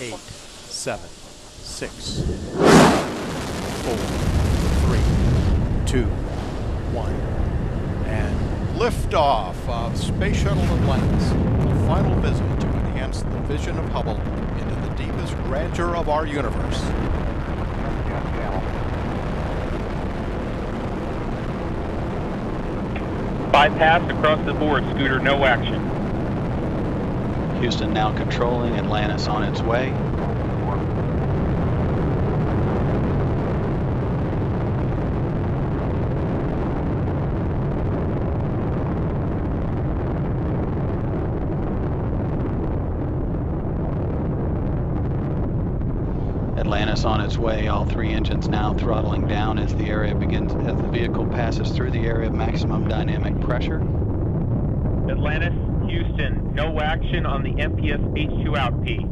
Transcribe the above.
8, 7, 6, 5, 4, 3, 2, 1, and liftoff of Space Shuttle Atlantis, a final visit to enhance the vision of Hubble into the deepest grandeur of our universe. Bypass across the board, Scooter, no action. Houston now controlling, Atlantis on its way. Atlantis on its way, all three engines now throttling down as the vehicle passes through the area of maximum dynamic pressure. Atlantis, Houston, no action on the MPS H2 out P.